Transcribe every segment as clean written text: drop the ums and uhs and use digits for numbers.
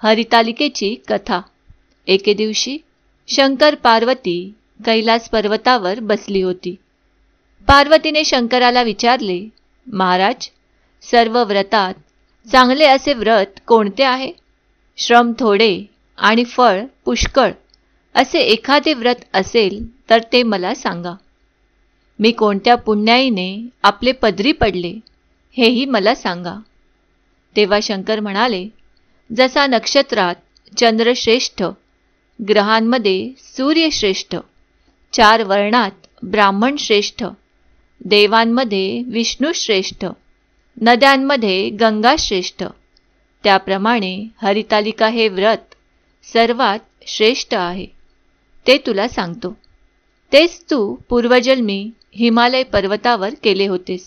हरितालिकेची कथा. एके दिवशी शंकर पार्वती कैलास पर्वतावर बसली होती. पार्वतीने शंकराला विचारले, महाराज, सर्व व्रतात चांगले असे व्रत कोणते आहे? श्रम थोडे आणि फळ पुष्कळ असे एखादे व्रत असेल तर ते मला सांगा. मी कोणत्या पुण्याईने आपले पदरी पडले हेही मला सांगा. तेव्हा शंकर म्हणाले, जसा नक्षत्रात चंद्र श्रेष्ठ, ग्रहांमध्ये सूर्य श्रेष्ठ, 4 वर्णात ब्राह्मण श्रेष्ठ, देवांमध्ये विष्णू श्रेष्ठ, नद्यांमध्ये गंगा श्रेष्ठ, त्याप्रमाणे हरितालिका हे व्रत सर्वात श्रेष्ठ आहे. ते तुला सांगतो. तेच तू पूर्वजन्मी हिमालय पर्वतावर केले होतेस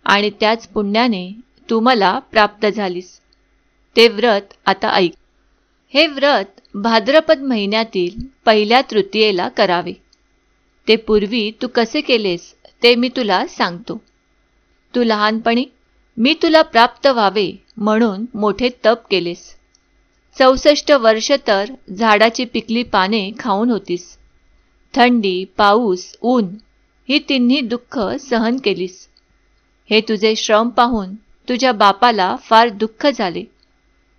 आणि त्याच पुण्याने तू मला प्राप्त झालीस. ते व्रत आता ऐक. हे व्रत भाद्रपद महिन्यातील पहिल्या तृतीयेला करावे. ते पूर्वी तू कसे केलेस ते मी तुला सांगतो. तू लहानपणी मी तुला प्राप्त व्हावे म्हणून मोठे तप केलेस. 64 वर्ष तर झाडाची पिकली पाने खाऊन होतीस. थंडी, पाऊस, ऊन ही तिन्ही दुःख सहन केलीस. हे तुझे श्रम पाहून तुझ्या बापाला फार दुःख झाले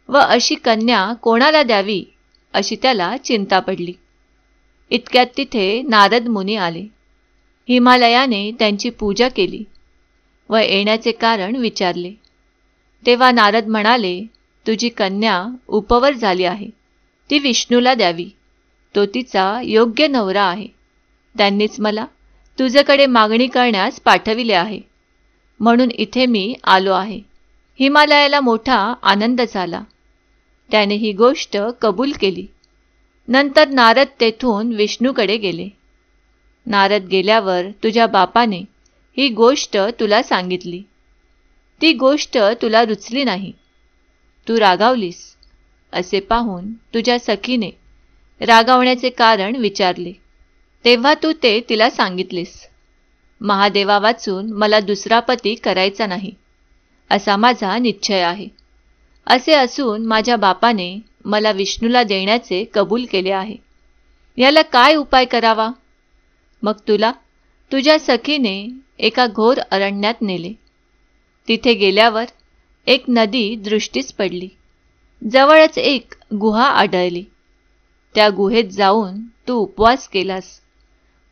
व अशी कन्या कोणाला द्यावी अशी त्याला चिंता पडली. इतक्यात तिथे नारद मुनी आले. हिमालयाने त्यांची पूजा केली व येण्याचे कारण विचारले. तेव्हा नारद म्हणाले, तुझी कन्या उपवर झाली आहे. ती विष्णूला द्यावी. तो तिचा योग्य नवरा आहे. त्यांनीच मला तुझ्याकडे मागणी करण्यास पाठविले आहे. म्हणून इथे मी आलो आहे. हिमालयाला मोठा आनंद झाला. त्याने ही गोष्ट कबूल केली. नंतर नारद तेथून विष्णूकडे गेले. नारद गेल्यावर तुझ्या बापाने ही गोष्ट तुला सांगितली. ती गोष्ट तुला रुचली नाही. तू रागावलीस. असे पाहून तुझ्या सखीने रागावण्याचे कारण विचारले. तेव्हा तू ते तिला सांगितलेस. महादेवा वाचून मला दुसरा पती करायचा नाही असा माझा निश्चय आहे. असे असून माझ्या बापाने मला विष्णूला देण्याचे कबूल केले आहे. याला काय उपाय करावा? मग तुला तुझ्या सखीने एका घोर अरण्यात नेले. तिथे गेल्यावर एक नदी दृष्टीस पडली. जवळच एक गुहा आढळली. त्या गुहेत जाऊन तू उपवास केलास.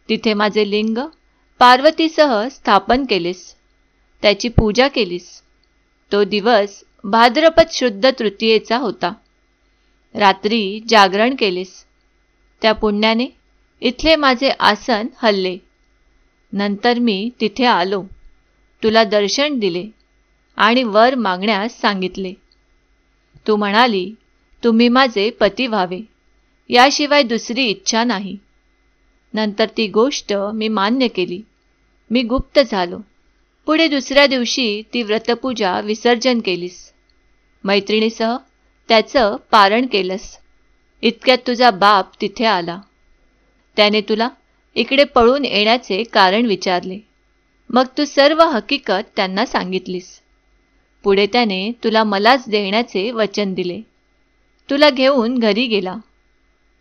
तिथे माझे लिंग पार्वतीसह स्थापन केलेस. त्याची पूजा केलीस. तो दिवस भाद्रपद शुद्ध तृतीयेचा होता. रात्री जागरण केलेस. त्या पुण्याने इथले माझे आसन हलले. नंतर मी तिथे आलो. तुला दर्शन दिले आणि वर मागण्यास सांगितले. तू म्हणाली, तुम्ही माझे पती व्हावे, याशिवाय दुसरी इच्छा नाही. नंतर ती गोष्ट मी मान्य केली. मी गुप्त झालो. पुढे दुसऱ्या दिवशी ती व्रतपूजा विसर्जन केलीस. मैत्रिणीसह त्याचं पारण केलंस. इतक्यात तुझा बाप तिथे आला. त्याने तुला इकडे पळून येण्याचे कारण विचारले. मग तू सर्व हकीकत त्यांना सांगितलीस. पुढे त्याने तुला मलाच देण्याचे वचन दिले. तुला घेऊन घरी गेला.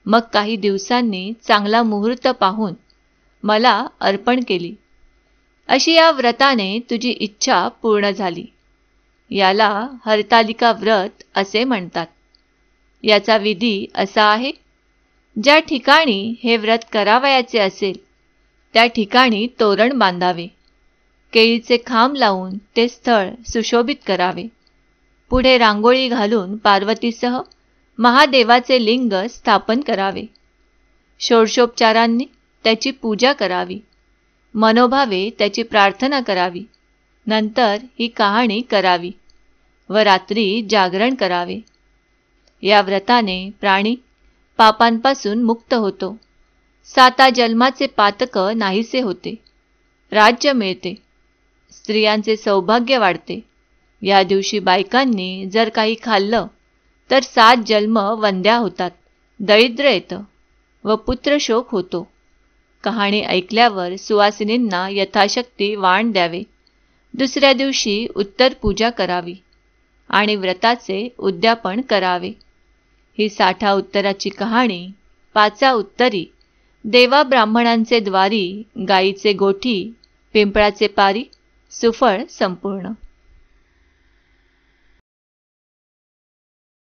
मग काही दिवसांनी चांगला मुहूर्त पाहून मला अर्पण केली. अशी या व्रताने तुझी इच्छा पूर्ण झाली. याला हरतालिका व्रत असे म्हणतात. याचा विधी असा आहे, ज्या ठिकाणी हे व्रत करावयाचे असेल त्या ठिकाणी तोरण बांधावे. केळीचे खांब लावून ते स्थळ सुशोभित करावे. पुढे रांगोळी घालून पार्वतीसह महादेवाचे लिंग स्थापन करावे. षोडशोपचारांनी त्याची पूजा करावी. मनोभावे त्याची प्रार्थना करावी. नंतर ही कहाणी करावी व रात्री जागरण करावे. या व्रताने प्राणी पापांपासून मुक्त होतो. 7 जन्माचे पातक नाहीसे होते. राज्य मिळते. स्त्रियांचे सौभाग्य वाढते. या दिवशी बायकांनी जर काही खाल्लं तर 7 जन्म वंद्या होतात. दरिद्र येतं व पुत्रशोक होतो. कहाणी ऐकल्यावर सुवासिनींना यथाशक्ती वाण द्यावे. दुसऱ्या दिवशी उत्तर पूजा करावी आणि व्रताचे उद्यापन करावे. ही 60 उत्तराची कहाणी 5 उत्तरी, देवा ब्राह्मणांचे द्वारी, गाईचे गोठी, पिंपळाचे पारी, सुफळ संपूर्ण.